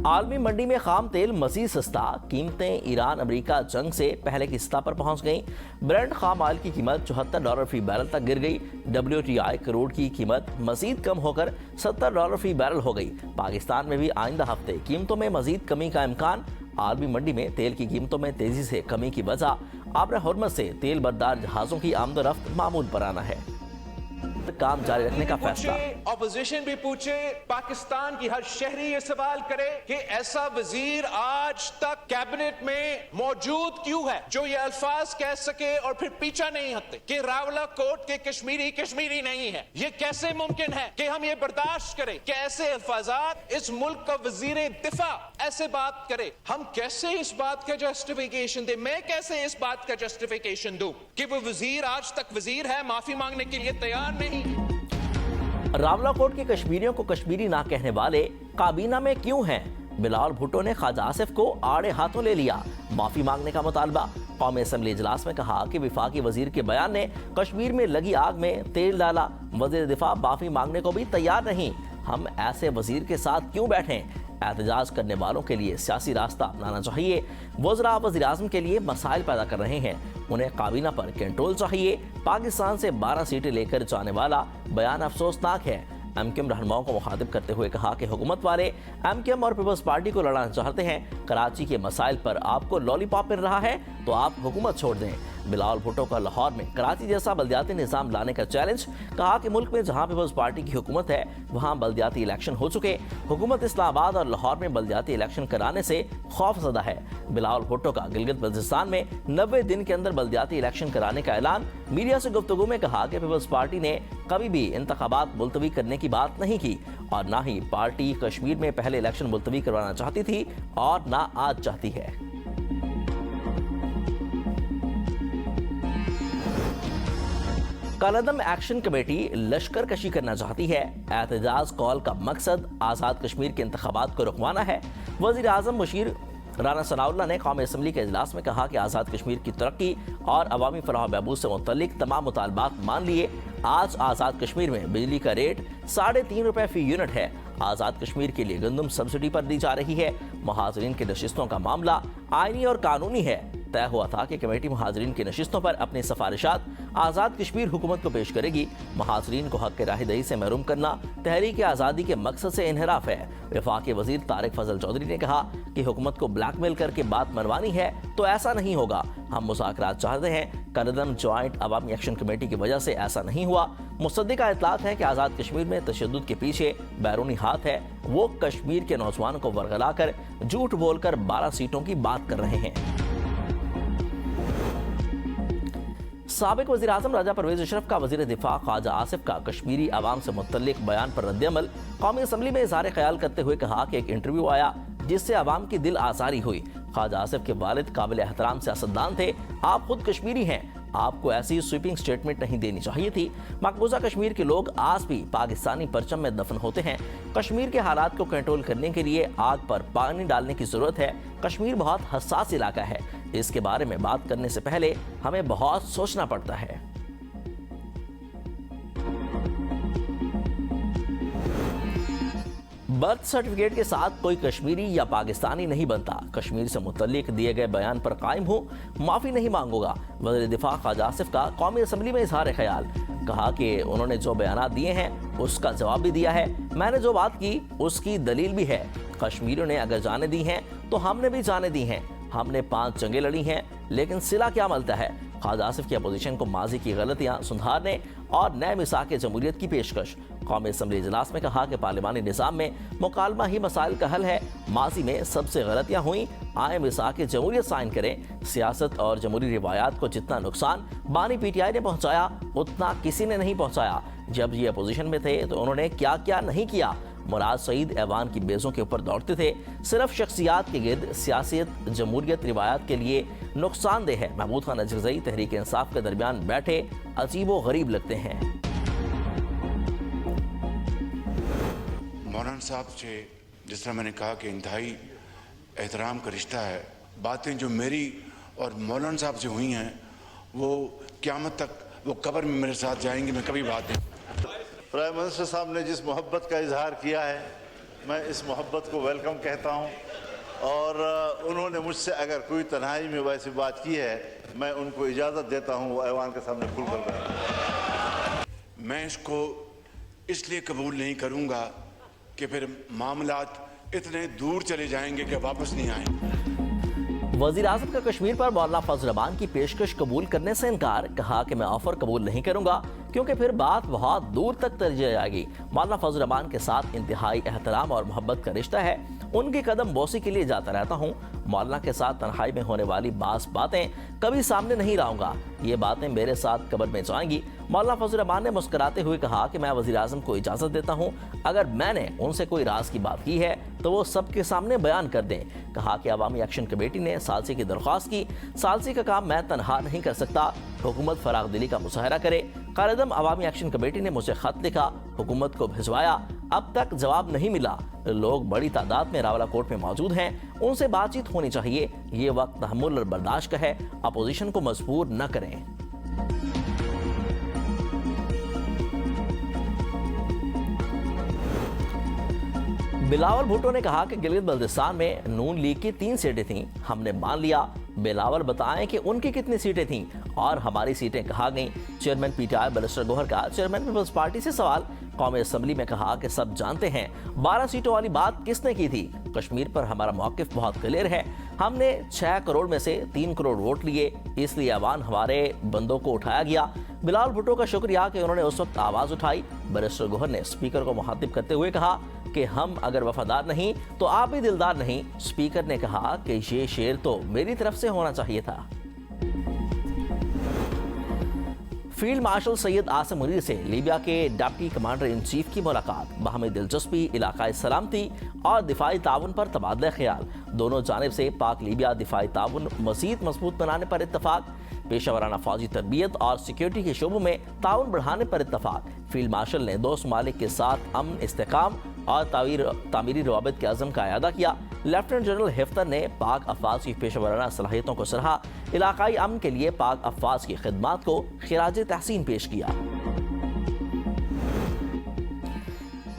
आलमी मंडी में खाम तेल मजीद सस्ता, कीमतें ईरान अमेरिका जंग से पहले की सतह पर पहुंच गईं। ब्रेंट खाम ऑयल की कीमत $74 फी बैरल तक गिर गई। WTI क्रूड की कीमत मजीद कम होकर $70 फी बैरल हो गई। पाकिस्तान में भी आइंदा हफ्ते कीमतों में मजीद कमी का इम्कान। आलमी मंडी में तेल की कीमतों में तेजी से कमी की वजह आबरा हुर्मुज़ से तेल बरदार जहाजों की आमदोरफ्त मामूल पर आना है। काम जारी रखने का फैसला। ऑपोजिशन भी पूछे, पाकिस्तान की हर शहरी ये सवाल करे कि ऐसा वजीर आज तक कैबिनेट में मौजूद क्यों है जो ये अल्फाज कह सके और फिर पीछा नहीं हटते कि रावलाकोट के कश्मीरी कश्मीरी नहीं है। ये कैसे मुमकिन है कि हम ये बर्दाश्त करें कि ऐसे अल्फाजात इस मुल्क का वजीर दिफा ऐसे बात करे। हम कैसे इस बात का जस्टिफिकेशन दे, मैं कैसे इस बात का जस्टिफिकेशन दूं कि वो वजीर आज तक वजीर है, माफी मांगने के लिए तैयार नहीं। रावलाकोट के कश्मीरियों को कश्मीरी ना कहने वाले काबीना में क्यों हैं? बिलावल भुट्टो ने ख्वाजा आसिफ को आड़े हाथों ले लिया, माफी मांगने का मुतालबा। कौमी असम्बली इजलास में कहा कि विफाकी वजीर के बयान ने कश्मीर में लगी आग में तेल डाला। वजीर दिफा माफी मांगने को भी तैयार नहीं। हम ऐसे वजीर के साथ क्यों बैठें? एहतजाज करने वालों के लिए सियासी रास्ता अपनाना चाहिए। वज़रा वज़ीर आज़म के लिए मसाइल पैदा कर रहे हैं, उन्हें काबीना पर कंट्रोल चाहिए। पाकिस्तान से 12 सीटें लेकर जाने वाला बयान अफसोसनाक है। MKM रहनुमाओं को मुखातिब करते हुए कहा कि हुकूमत वाले MKM और पीपल्स पार्टी को लड़ाना चाहते हैं। कराची के मसाइल पर आपको लॉलीपॉप मिल रहा है तो आप हुकूमत छोड़ दें। बिलावल भुट्टो का लाहौर में कराची जैसा बल्दियाती निज़ाम लाने का चैलेंज। कहा कि मुल्क में जहां पीपल्स पार्टी की हुकूमत है वहां बल्दियाती इलेक्शन हो चुके। हुकूमत इस्लामाबाद और लाहौर में बल्दियाती इलेक्शन कराने से खौफजदा है। बिलावल भुट्टो का गिलगित बल्तिस्तान में 90 दिन के अंदर बल्दियाती इलेक्शन कराने का ऐलान। मीडिया से गुफ्तगू में कहा कि पीपल्स पार्टी ने कभी भी इंतखाबात मुलतवी करने की बात नहीं की और ना ही पार्टी कश्मीर में पहले इलेक्शन मुलतवी करवाना चाहती थी और ना आज चाहती है। कालादम एक्शन कमेटी लश्कर कशी करना चाहती है। एहतजाज कॉल का मकसद आज़ाद कश्मीर के इंतखाबात को रुकवाना है। वज़ीर आज़म मुशीर राना सनाउल्लाह ने कौमी असम्बली के इजलास में कहा कि आज़ाद कश्मीर की तरक्की और अवामी फलाह बहबूद से मुतल्लिक तमाम मुतालबात मान लिए। आज आज़ाद कश्मीर में बिजली का रेट ₹3.5 फी यूनिट है। आज़ाद कश्मीर के लिए गंदम सब्सिडी पर दी जा रही है। महाजरीन की नशिस्तों का मामला आईनी और कानूनी है। तय हुआ था कि कमेटी महाजरीन की नशिस्तों पर अपनी सिफारिशात आज़ाद कश्मीर हुकूमत को पेश करेगी। महाजरीन को हक राहदही से महरूम करना तहरीक आज़ादी के मकसद से इनहराफ है। वफाकी वजीर तारिक फजल चौधरी ने कहा कि हुकूमत को ब्लैकमेल करके बात मनवानी है तो ऐसा नहीं होगा। हम मुज़ाकरात चाहते हैं। कालादम ज्वाइंट अवामी एक्शन कमेटी की वजह से ऐसा नहीं हुआ। मुसद्दिका इतलात है कि आज़ाद कश्मीर में तशद्दुद के पीछे बैरूनी हाथ है। वो कश्मीर के नौजवानों को वरगला कर झूठ बोलकर 12 सीटों की बात कर रहे हैं। साबिक वज़ीर आज़म राजा परवेज़ अशरफ का वज़ीर दिफा ख्वाजा आसिफ का कश्मीरी अवाम से मुतल्लिक बयान पर रद्द-ए-अमल। कौमी असम्बली में इज़हार ख्याल करते हुए कहा कि एक इंटरव्यू आया जिससे अवाम की दिल आज़ारी हुई। ख्वाजा आसिफ के वालिद काबिल एहतराम सियासतदान थे। आप खुद कश्मीरी हैं, आपको ऐसी स्वीपिंग स्टेटमेंट नहीं देनी चाहिए थी। मकबूजा कश्मीर के लोग आज भी पाकिस्तानी परचम में दफन होते हैं। कश्मीर के हालात को कंट्रोल करने के लिए आग पर पानी डालने की जरूरत है। कश्मीर बहुत हसास इलाका है, इसके बारे में बात करने से पहले हमें बहुत सोचना पड़ता है। बर्थ सर्टिफिकेट के साथ कोई कश्मीरी या पाकिस्तानी नहीं बनता। कश्मीर से मुतल्लिक दिए गए बयान पर कायम हूँ, माफी नहीं मांगूंगा। वज़ीर दिफा ख्वाजा आसिफ का कौमी असम्बली में इजहार ख्याल। कहा कि उन्होंने जो बयान दिए हैं उसका जवाब भी दिया है। मैंने जो बात की उसकी दलील भी है। कश्मीरियों ने अगर जाने दी हैं तो हमने भी जाने दी हैं। हमने 5 जंगें लड़ी हैं, लेकिन सिला क्या मिलता है? ख्वाजा आसिफ की अपोजिशन को माजी की गलतियां सुधारने और नए मिसाक जमहूरियत की पेशकश। कौमी असम्बली इजलास में कहा कि पार्लिमानी निज़ाम में मुकालमा ही मसाइल का हल है। माजी में सबसे गलतियां हुई, आए मिसाक जमहूरियत साइन करें। सियासत और जमहूरी रिवायात को जितना नुकसान बानी PTI ने पहुंचाया उतना किसी ने नहीं पहुंचाया। जब ये अपोजिशन में थे तो उन्होंने क्या क्या नहीं किया। मुराद सईद ऐवान की बेजों के ऊपर दौड़ते थे। सिर्फ शख्सियात के गिर्द सियासत जमहूरियत रिवायात के लिए नुकसानदेह है। महमूद खान अजरजई तहरीक इंसाफ के दरमियान बैठे अजीबो गरीब लगते हैं। मौलाना साहब से जिस तरह मैंने कहा कि इंतहाई एहतराम का रिश्ता है। बातें जो मेरी और मौलाना साहब से हुई हैं वो क़यामत तक वो कब्र में मेरे साथ जाएंगी। मैं कभी बात नहीं। प्राइम मिनिस्टर साहब ने जिस मोहब्बत का इजहार किया है मैं इस मोहब्बत को वेलकम कहता हूँ। और उन्होंने मुझसे अगर कोई तन्हाई में वैसी बात की है, मैं उनको इजाज़त देता हूँ वो ऐवान के सामने खुल कर रहा। मैं इसको इसलिए कबूल नहीं करूँगा कि फिर मामलात इतने दूर चले जाएंगे कि वापस नहीं आएंगे। वजीर आजम का कश्मीर पर मौलाना फजल रहमान की पेशकश कबूल करने से इनकार। कहा कि मैं ऑफर कबूल नहीं करूंगा क्योंकि फिर बात बहुत दूर तक चली जाएगी। मौलाना फजल रहमान के साथ इंतहाई एहतराम और मोहब्बत का रिश्ता है। उनकी कदम बोसी के लिए जाता रहता हूँ। मौलाना के साथ तन्हाई में होने वाली बास बातें कभी सामने नहीं लाऊंगा। ये बातें मेरे साथ कब्र में जाएंगी। मौलाना फजल रहमान ने मुस्कुराते हुए कहा कि मैं वजीर आजम को इजाजत देता हूँ, अगर मैंने उनसे कोई राज की बात की है तो वो सबके सामने बयान कर दें। कहा कि अवामी एक्शन कमेटी ने सालसी की दरख्वास्त की। सालसी का काम मैं तनहा नहीं कर सकता, हुकूमत फराग दिली का मुजाहरा करे। कायदम अवामी एक्शन कमेटी ने मुझे खत लिखा, हुकूमत को भिजवाया, अब तक जवाब नहीं मिला। लोग बड़ी तादाद में रावलाकोट में मौजूद हैं, उनसे बातचीत होनी चाहिए। ये वक्त तहम्मुल और बर्दाश्त का है, अपोजिशन को मजबूर न करें। बिलावल भुट्टो ने कहा कि गिलगित बल्तिस्तान में नून लीग की 3 सीटें थीं, हमने मान लिया। बिलावल बताएं कि उनकी कितनी सीटें थीं और हमारी सीटें कहाँ गईं। चेयरमैन पीटीआई बैरिस्टर गोहर का चेयरमैन पीपल्स पार्टी से सवाल। कौमी असम्बली में कहा कि सब जानते हैं 12 सीटों वाली बात किसने की थी। कश्मीर पर हमारा मौकिफ बहुत क्लियर है। हमने 6 करोड़ में से 3 करोड़ वोट लिए, इसलिए अवान हमारे बंदों को उठाया गया। बिलावल भुट्टो का शुक्रिया कि उन्होंने उस वक्त आवाज उठाई। बैरिस्टर गोहर ने स्पीकर को मुखातिब करते हुए कहा कि हम अगर वफादार नहीं तो आप भी दिलदार नहीं। स्पीकर ने कहा कि ये शेर तो मेरी तरफ से होना चाहिए था। फील्ड मार्शल सैयद आसिम मुनीर से लीबिया के डिप्टी कमांडर इन चीफ की मुलाकात। बाहमी दिलचस्पी, इलाकाई सलामती और दिफाई ताउन पर तबादला ख्याल। दोनों जानिब से पाक लीबिया दिफाई ताउन मजीद मजबूत बनाने पर इत्तफाक। पेशावराना फौजी तरबियत और सिक्योरिटी के शोबों में ताउन बढ़ाने पर इत्तफाक। फील्ड मार्शल ने 2 ममालिक के साथ अमन, इस्तेकाम और तामीरी रवाबित के अज़म का अयादा किया। लेफ्टिनेंट जनरल हिफ्तर ने पाक अफवाज की पेशेवराना सलाहियतों को सराहा। इलाकाई अमन के लिए पाक अफवाज की खिदमात को खिराज तहसीन पेश किया।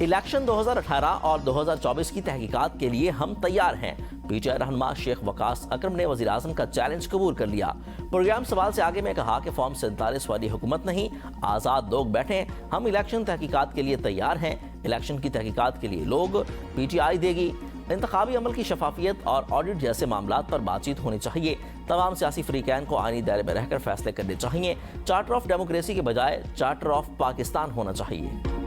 इलेक्शन 2018 और 2024 की तहकीकात के लिए हम तैयार हैं। पीटीआई रहनुमा शेख वकास अकरम ने वज़ीर आज़म का चैलेंज कबूल कर लिया। प्रोग्राम सवाल से आगे में कहा कि फॉर्म 47 वाली हुकूमत नहीं, आज़ाद लोग बैठे, हम इलेक्शन तहकीकात के लिए तैयार हैं। इलेक्शन की तहकीकात के लिए लोग पीटीआई देगी। इंतखाबी अमल की शफाफियत और ऑडिट जैसे मामलात पर बातचीत होनी चाहिए। तमाम सियासी फ्रीकैन को आईनी दायरे में रहकर फैसले करने चाहिए। चार्टर ऑफ डेमोक्रेसी के बजाय चार्टर ऑफ पाकिस्तान होना चाहिए।